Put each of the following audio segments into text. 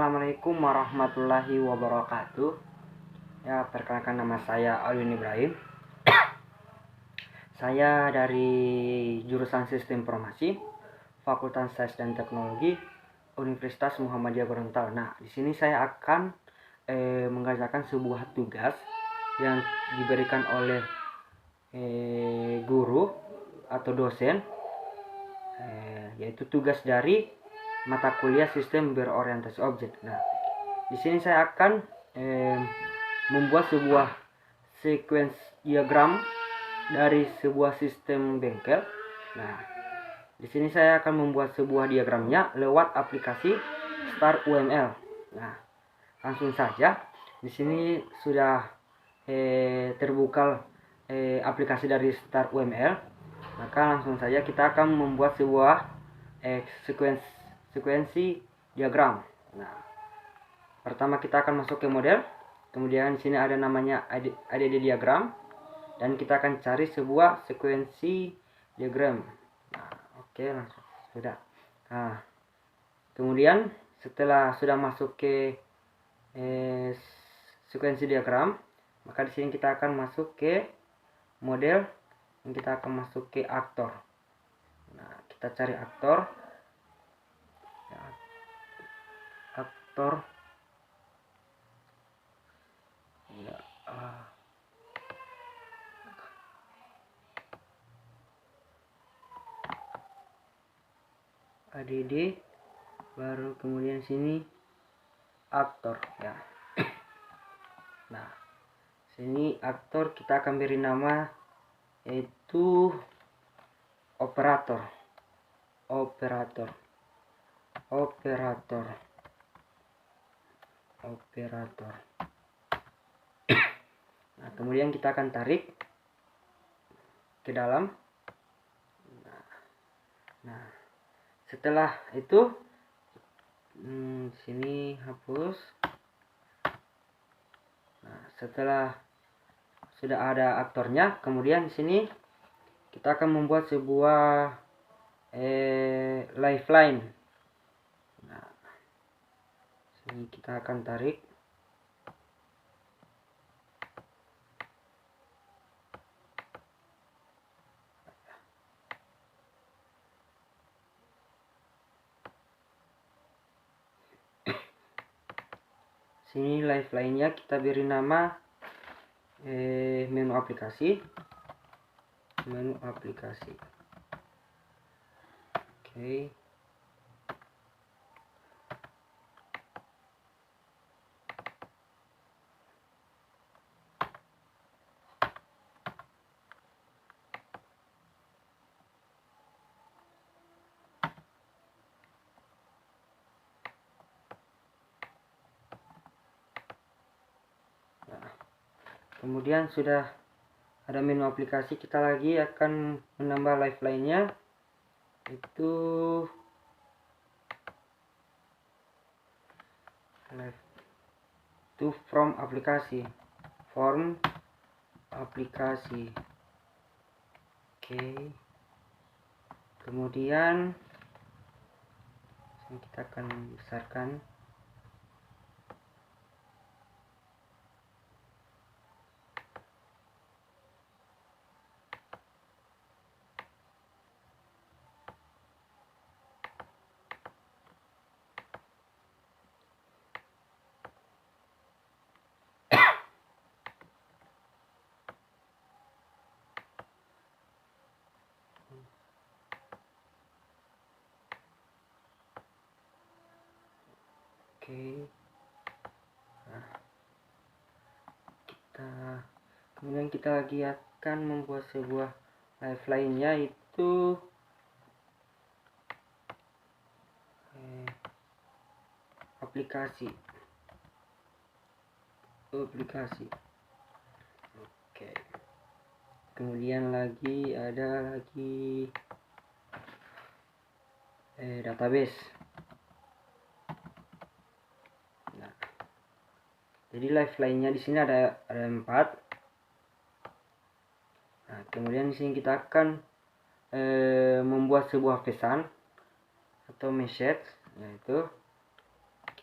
Assalamualaikum warahmatullahi wabarakatuh. Ya, perkenalkan nama saya Alwin Ibrahim. Saya dari jurusan Sistem Informasi, Fakultas Sains dan Teknologi, Universitas Muhammadiyah Gorontalo. Nah, di sini saya akan mengerjakan sebuah tugas yang diberikan oleh guru atau dosen, yaitu tugas dari mata kuliah Sistem Berorientasi Objek. Nah, di sini saya akan membuat sebuah sequence diagram dari sebuah sistem bengkel. Nah, di sini saya akan membuat sebuah diagramnya lewat aplikasi Start UML. Nah, langsung saja. Di sini sudah terbuka aplikasi dari Start UML. Maka langsung saja kita akan membuat sebuah sekuensi diagram. Nah, pertama kita akan masuk ke model. Kemudian di sini ada namanya ADD diagram dan kita akan cari sebuah sekuensi diagram. Nah, oke, langsung sudah. Nah, kemudian setelah sudah masuk ke sekuensi diagram, maka di sini kita akan masuk ke model dan kita akan masuk ke aktor. Nah, kita cari aktor. ADD, baru kemudian sini aktor ya. Nah, sini aktor kita akan beri nama yaitu operator. Nah, kemudian kita akan tarik ke dalam. Nah, setelah itu sini hapus. Nah, setelah sudah ada aktornya, kemudian di sini kita akan membuat sebuah lifeline. Nah, sini kita akan tarik. Sini lifeline-nya kita beri nama menu aplikasi. Oke. Kemudian sudah ada menu aplikasi, kita lagi akan menambah lifeline-nya itu form aplikasi. Oke. Kemudian kita akan besarkan. Oke. Nah, kemudian kita lagi akan membuat sebuah lifeline-nya itu aplikasi. Oke. Kemudian lagi ada database. Nah, jadi lifeline-nya di sini ada 4. Nah, kemudian di sini kita akan membuat sebuah pesan atau message, yaitu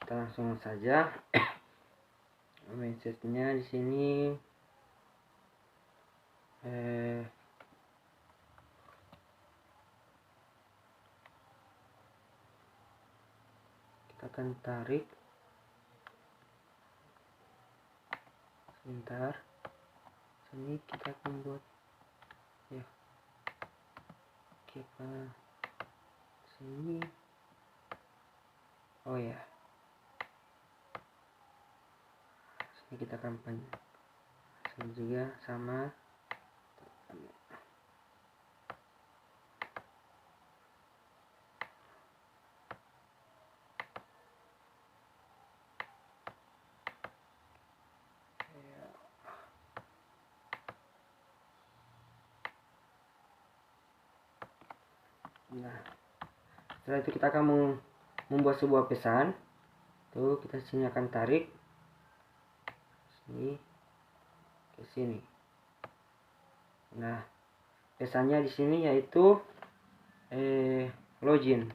kita langsung saja. Message-nya di sini kita akan tarik sebentar. Sini kita akan buat ya, kita sini, oh ya, sini kita akan sini juga sama. Nah, setelah itu kita akan membuat sebuah pesan. Tuh, kita sini akan tarik sini ke sini. Nah, pesannya di sini yaitu login.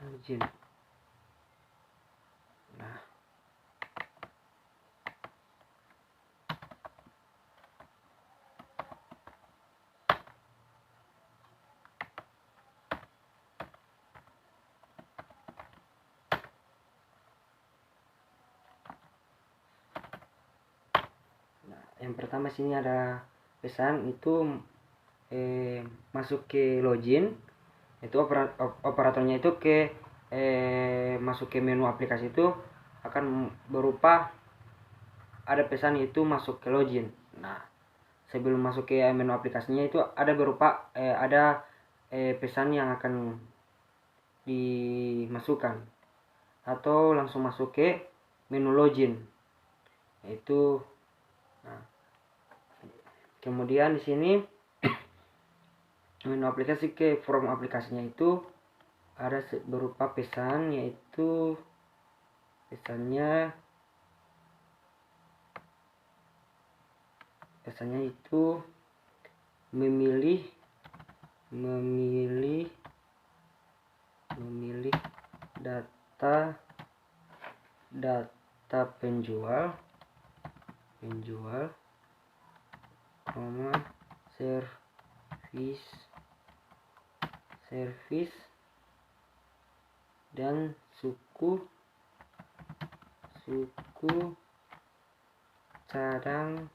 Login. Nah, yang pertama sini ada pesan itu masuk ke login, itu operatornya itu ke masuk ke menu aplikasi itu akan berupa ada pesan itu masuk ke login. Nah, sebelum masuk ke menu aplikasinya itu ada berupa pesan yang akan dimasukkan atau langsung masuk ke menu login, yaitu nah, kemudian di sini menu aplikasi ke form aplikasinya itu ada berupa pesan, yaitu pesannya itu memilih data penjual, service dan suku cadang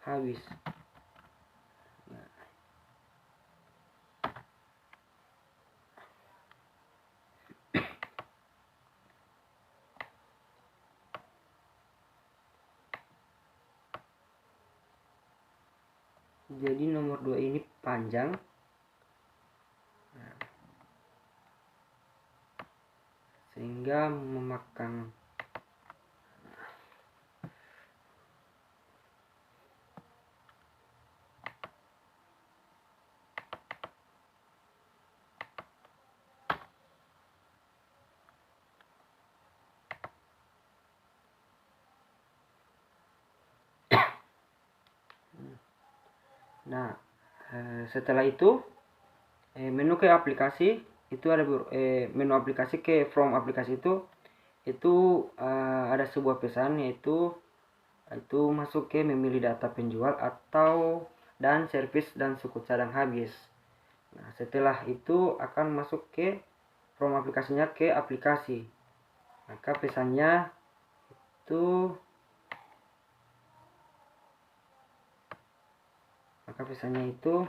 habis. Jadi nomor 2 ini panjang, sehingga memakan nah setelah itu menu ke aplikasi itu ada menu aplikasi ke from aplikasi itu ada sebuah pesan, yaitu masuk ke memilih data penjual atau dan service dan suku cadang habis. Nah, setelah itu akan masuk ke from aplikasinya ke aplikasi. Maka pesannya itu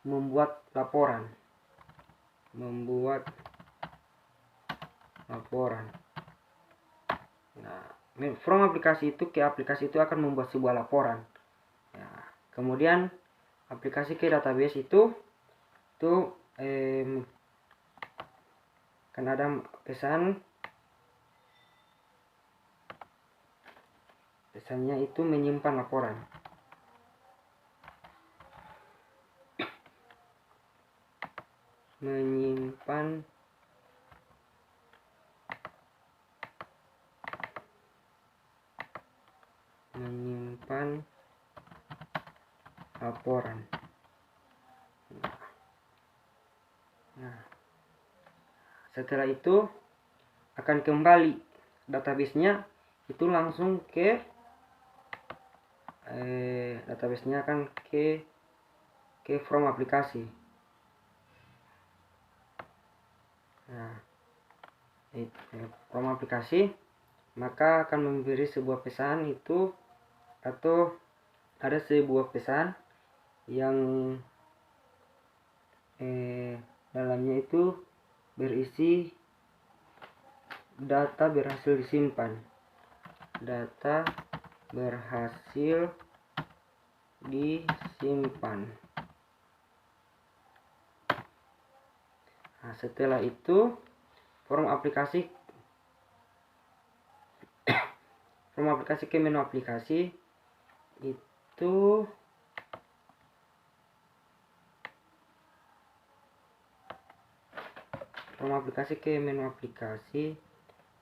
membuat laporan. Nah, from aplikasi itu ke aplikasi itu akan membuat sebuah laporan. Nah, kemudian aplikasi ke database itu kan ada pesannya itu menyimpan laporan. Setelah itu akan kembali database-nya itu langsung ke database-nya akan ke from aplikasi. Nah, from aplikasi maka akan memberi sebuah pesan itu, atau ada sebuah pesan yang dalamnya itu berisi data berhasil disimpan, data berhasil disimpan. Nah, setelah itu from aplikasi ke menu aplikasi itu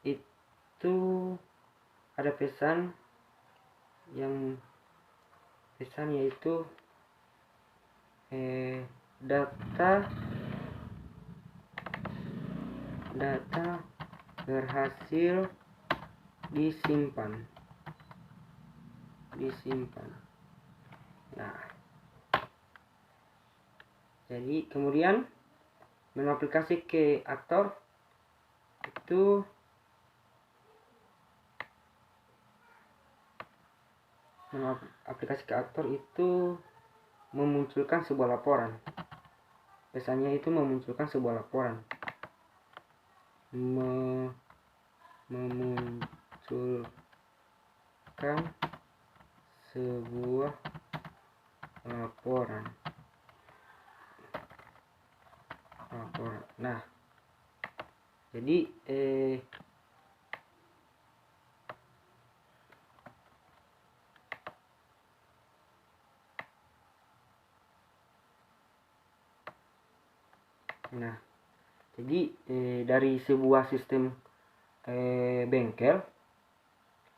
itu ada pesan yaitu data berhasil disimpan. Nah, jadi kemudian menu aplikasi ke aktor itu memunculkan sebuah laporan. Pesannya itu memunculkan sebuah laporan. Memunculkan sebuah laporan. Nah, jadi dari sebuah sistem bengkel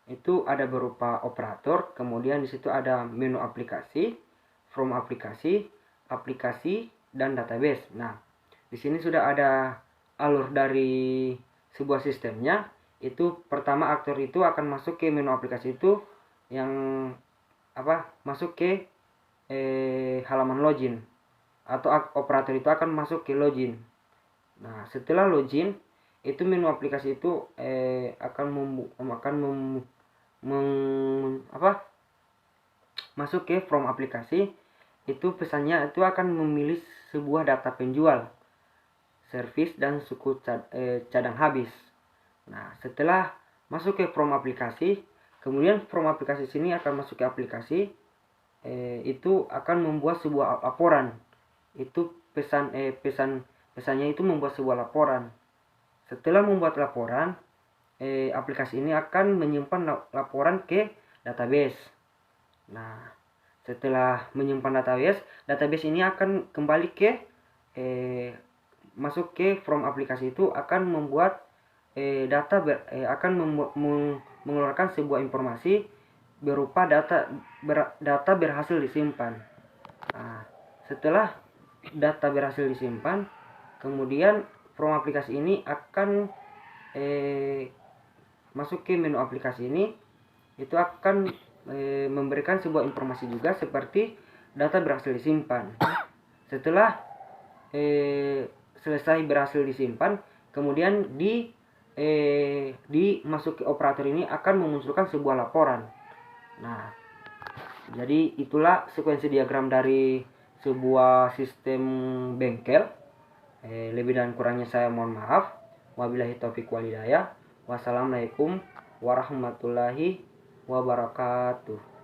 itu ada berupa operator, kemudian di situ ada menu aplikasi, from aplikasi, dan database. Nah, di sini sudah ada alur dari sebuah sistemnya. Itu pertama aktor itu akan masuk ke menu aplikasi itu yang masuk ke halaman login, atau operator itu akan masuk ke login. Nah, setelah login itu menu aplikasi itu masuk ke from aplikasi. Itu pesannya itu akan memilih sebuah data penjual, servis, dan suku cadang habis. Nah, setelah masuk ke from aplikasi, kemudian from aplikasi sini akan masuk ke aplikasi, itu akan membuat sebuah laporan. Itu pesannya itu membuat sebuah laporan. Setelah membuat laporan, aplikasi ini akan menyimpan laporan ke database. Nah, setelah menyimpan database ini akan kembali ke masuk ke from aplikasi itu akan membuat mengeluarkan sebuah informasi berupa data berhasil disimpan. Nah, setelah data berhasil disimpan, kemudian from aplikasi ini akan masuk ke menu aplikasi ini. Itu akan memberikan sebuah informasi juga seperti data berhasil disimpan. Setelah selesai berhasil disimpan, kemudian masuk ke operator ini akan memunculkan sebuah laporan. Nah, jadi itulah sekuensi diagram dari sebuah sistem bengkel. Lebih dan kurangnya saya mohon maaf. Wabillahi taufiq wal hidayah. Wassalamualaikum warahmatullahi wabarakatuh.